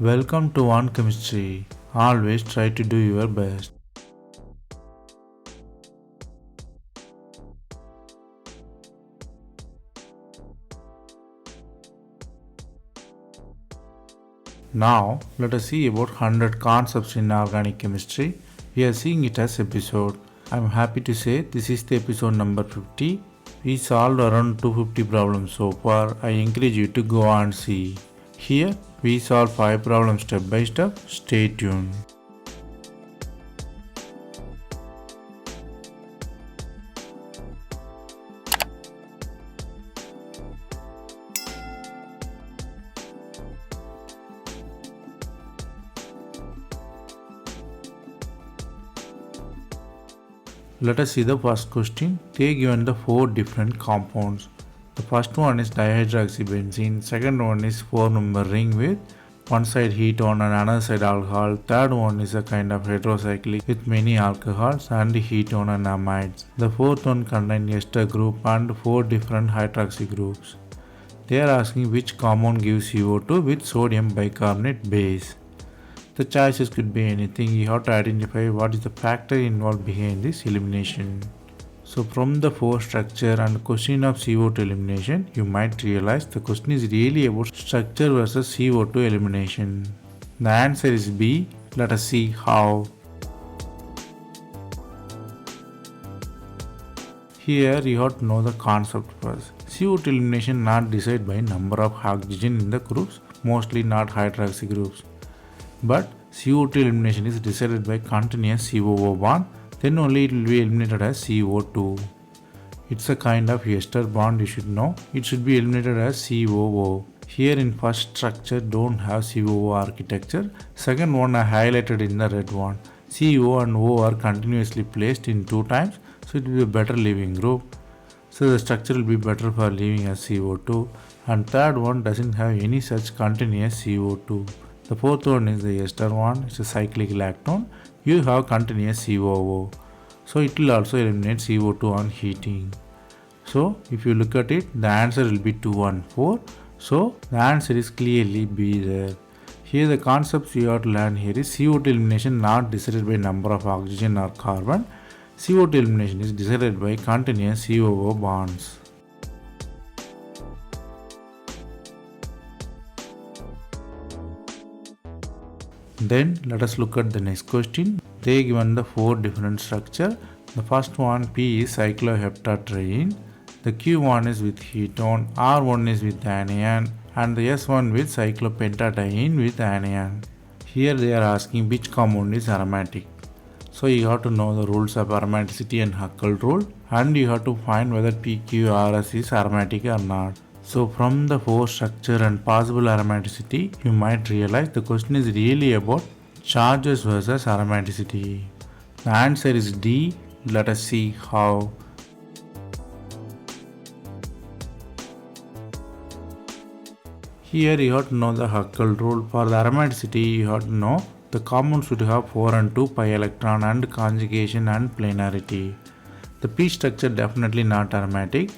Welcome to One Chemistry. Always try to do your best. Now, let us see about 100 concepts in organic chemistry. We are seeing it as episode. I am happy to say this is the episode number 50. We solved around 250 problems so far. I encourage you to go and see. Here, we solve 5 problems step by step. Stay tuned. Let us see the first question. They given the 4 different compounds. The first one is dihydroxybenzene, second one is 4 number ring with one side ketone and another side alcohol, third one is a kind of heterocyclic with many alcohols and ketone and amides. The fourth one contains ester group and 4 different hydroxy groups. They are asking which compound gives CO2 with sodium bicarbonate base. The choices could be anything. You have to identify what is the factor involved behind this elimination. So from the 4 structure and question of CO2 elimination, you might realize the question is really about structure versus CO2 elimination. The answer is B. Let us see how. Here you have to know the concept first. CO2 elimination not decided by number of oxygen in the groups, mostly not hydroxy groups. But CO2 elimination is decided by continuous COO bond, then only it will be eliminated as CO2. It's a kind of ester bond, you should know. It should be eliminated as COO. Here in first structure don't have COO architecture. Second one I highlighted in the red one. CO and O are continuously placed in 2 times, so it will be a better leaving group. So the structure will be better for leaving as CO2. And third one doesn't have any such continuous CO2. The fourth one is the ester one, it's a cyclic lactone. You have continuous COO. So it will also eliminate CO2 on heating. So if you look at it, the answer will be 2 and 4. So the answer is clearly B there. Here the concepts you have to learn here is CO2 elimination not decided by number of oxygen or carbon. CO2 elimination is decided by continuous COO bonds. Then let us look at the next question. They given the 4 different structure. The first one P is cycloheptatriene. The Q1 is with ketone, R1 is with anion, and the S1 with cyclopentadiene with anion. Here they are asking which compound is aromatic. So you have to know the rules of aromaticity and Huckel rule, and you have to find whether PQRS is aromatic or not. So from the 4 structure and possible aromaticity, you might realize the question is really about charges versus aromaticity. The answer is D. Let us see how. Here you have to know the Huckel rule. For the aromaticity, you have to know the compound should have 4 and 2 pi electron and conjugation and planarity. The P structure definitely not aromatic.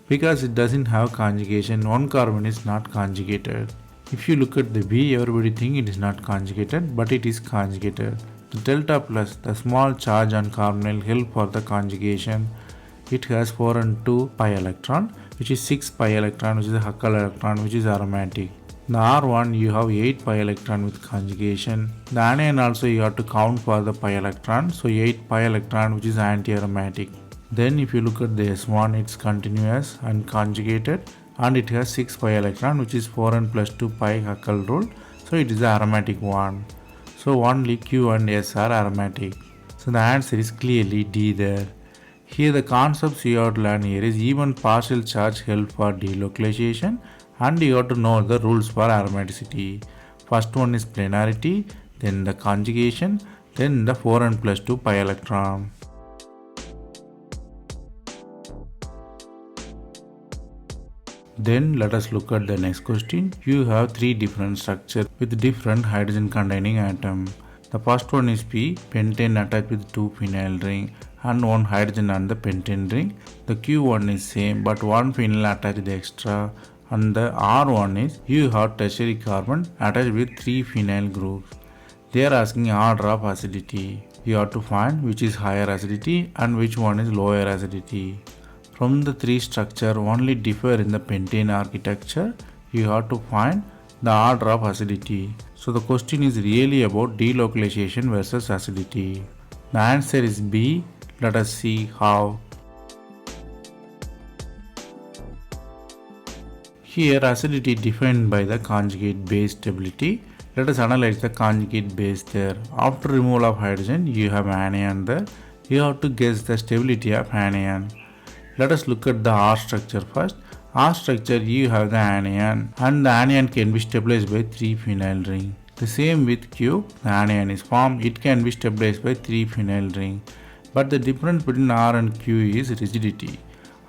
Because it doesn't have conjugation, one carbon is not conjugated. If you look at the B, everybody think it is not conjugated, but it is conjugated. The delta plus, the small charge on carbonyl help for the conjugation. It has 4 and 2 pi electron, which is 6 pi electron, which is a Huckel electron, which is aromatic. The R1 you have 8 pi electron with conjugation. The anion also you have to count for the pi electron, so 8 pi electron, which is anti-aromatic. Then if you look at the S1, it's continuous and conjugated, and it has 6 pi electron, which is 4n plus 2 pi Huckel rule, so it is the aromatic one. So only Q and S are aromatic. So the answer is clearly D there. Here the concepts you have to learn here is even partial charge help for delocalization, and you have to know the rules for aromaticity. First one is planarity, then the conjugation, then the 4n plus 2 pi electron. Then let us look at the next question. You have 3 different structures with different hydrogen containing atom. The first one is P, pentane attached with 2 phenyl ring and 1 hydrogen on the pentane ring. The Q1 is same but 1 phenyl attached extra And the R1 is you have tertiary carbon attached with 3 phenyl groups. They are asking order of acidity. You have to find which is higher acidity and which one is lower acidity. From the three structure only differ in the pentane architecture, you have to find the order of acidity. So the question is really about delocalization versus acidity. The answer is B. Let us see how. Here acidity defined by the conjugate base stability. Let us analyze the conjugate base there. After removal of hydrogen, you have anion there. You have to guess the stability of anion. Let us look at the R structure first. R structure, you have the anion and the anion can be stabilized by 3 phenyl ring. The same with Q, the anion is formed, it can be stabilized by 3 phenyl ring. But the difference between R and Q is rigidity.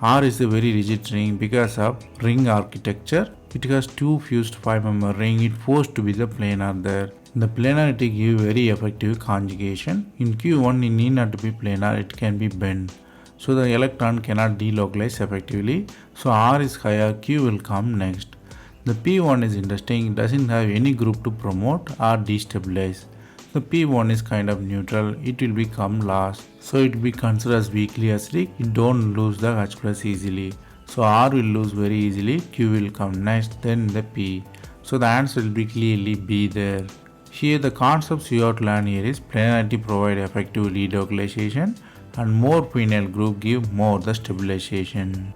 R is a very rigid ring because of ring architecture. It has 2 fused 5-member ring, it forced to be the planar there. The planarity gives very effective conjugation. In Q1 it need not to be planar, it can be bent. So the electron cannot delocalize effectively. So R is higher, Q will come next. The P1 is interesting, it doesn't have any group to promote or destabilize. The P1 is kind of neutral, it will become last. So it will be considered as weakly acidic, it don't lose the H plus easily. So R will lose very easily, Q will come next, then the P. So the answer will be clearly B there. Here the concepts you have to learn here is planarity provide effective delocalization and more phenyl group give more the stabilization.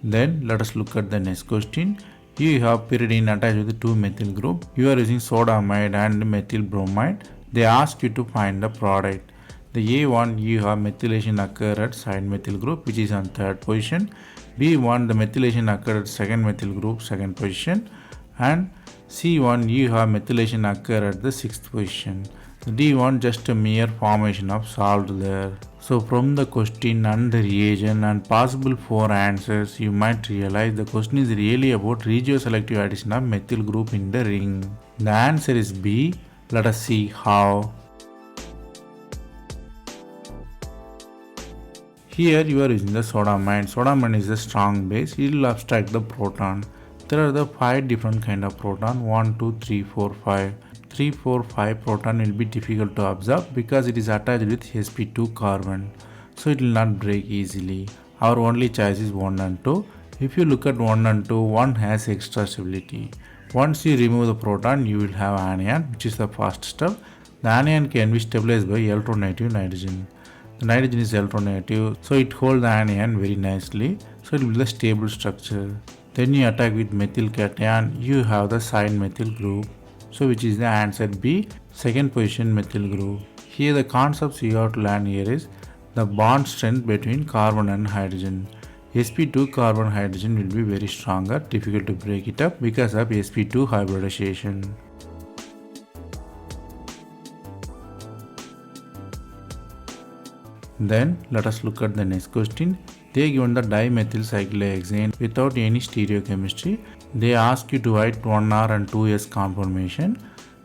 Then let us look at the next question. Here you have pyridine attached with 2 methyl group. You are using soda amide and methyl bromide. They ask you to find the product. The A1 you have methylation occur at side methyl group which is on 3rd position. B1 the methylation occur at 2nd methyl group 2nd position. And C1 you have methylation occur at the 6th position. D1 just a mere formation of salt there. So from the question and the reagent and possible 4 answers, you might realize the question is really about regioselective addition of methyl group in the ring. The answer is B. Let us see how. Here you are using the sodamide. Sodamide is a strong base. It will abstract the proton. There are the 5 different kind of proton. 1, 2, 3, 4, 5. 3, 4, 5 proton will be difficult to observe because it is attached with sp2 carbon. So it will not break easily. Our only choice is 1 and 2. If you look at 1 and 2, 1 has extra stability. Once you remove the proton, you will have anion, which is the first step. The anion can be stabilized by electronegative nitrogen. The nitrogen is electronegative, so it holds the anion very nicely. So it will be a stable structure. Then you attack with methyl cation, you have the side methyl group. So which is the answer B, 2nd position methyl group. Here the concepts you have to learn here is the bond strength between carbon and hydrogen. sp2 carbon hydrogen will be very stronger, difficult to break it up because of sp2 hybridization. Then let us look at the next question. They are given the dimethyl cyclohexane without any stereochemistry. They ask you to write 1R and 2S conformation.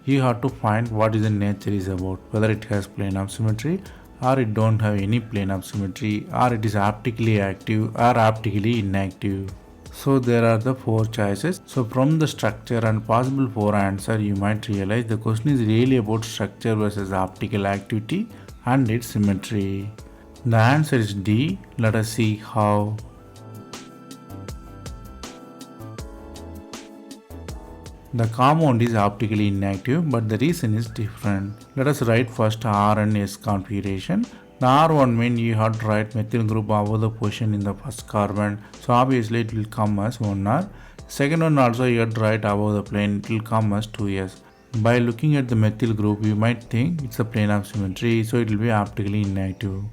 You have to find what is the nature is about, whether it has plane of symmetry or it don't have any plane of symmetry, or it is optically active or optically inactive. So there are the 4 choices. So from the structure and possible 4 answer, you might realize the question is really about structure versus optical activity and its symmetry. The answer is D. Let us see how. The compound is optically inactive, but the reason is different. Let us write first R and S configuration. The R1 means you have to write methyl group above the position in the first carbon, so obviously it will come as 1R. Second one also you have to write above the plane, it will come as 2S. By looking at the methyl group, you might think it's a plane of symmetry, so it will be optically inactive.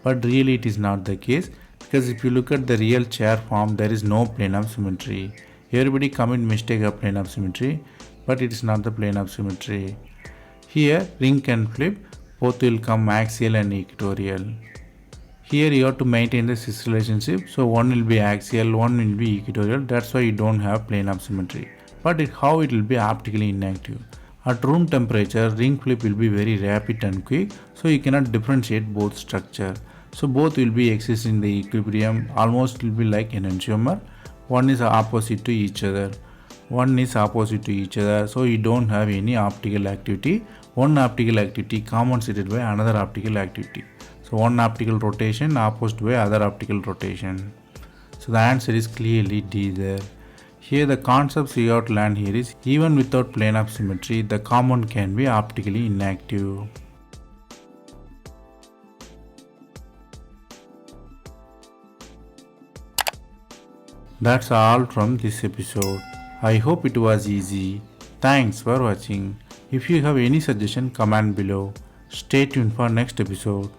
But really it is not the case, because if you look at the real chair form, there is no plane of symmetry. Everybody commit mistake of plane of symmetry, but it is not the plane of symmetry. Here ring can flip, both will come axial and equatorial. Here you have to maintain the cis relationship, so one will be axial, one will be equatorial, that's why you don't have plane of symmetry. But how it will be optically inactive. At room temperature, ring flip will be very rapid and quick, so you cannot differentiate both structure. So both will be exist in the equilibrium, almost will be like enantiomer. One is opposite to each other. One is opposite to each other, so you don't have any optical activity. One optical activity compensated by another optical activity. So one optical rotation opposed by other optical rotation. So the answer is clearly D there. Here the concept we have to learn here is even without plane of symmetry, the compound can be optically inactive. That's all from this episode. I hope it was easy. Thanks for watching. If you have any suggestion, comment below. Stay tuned for next episode.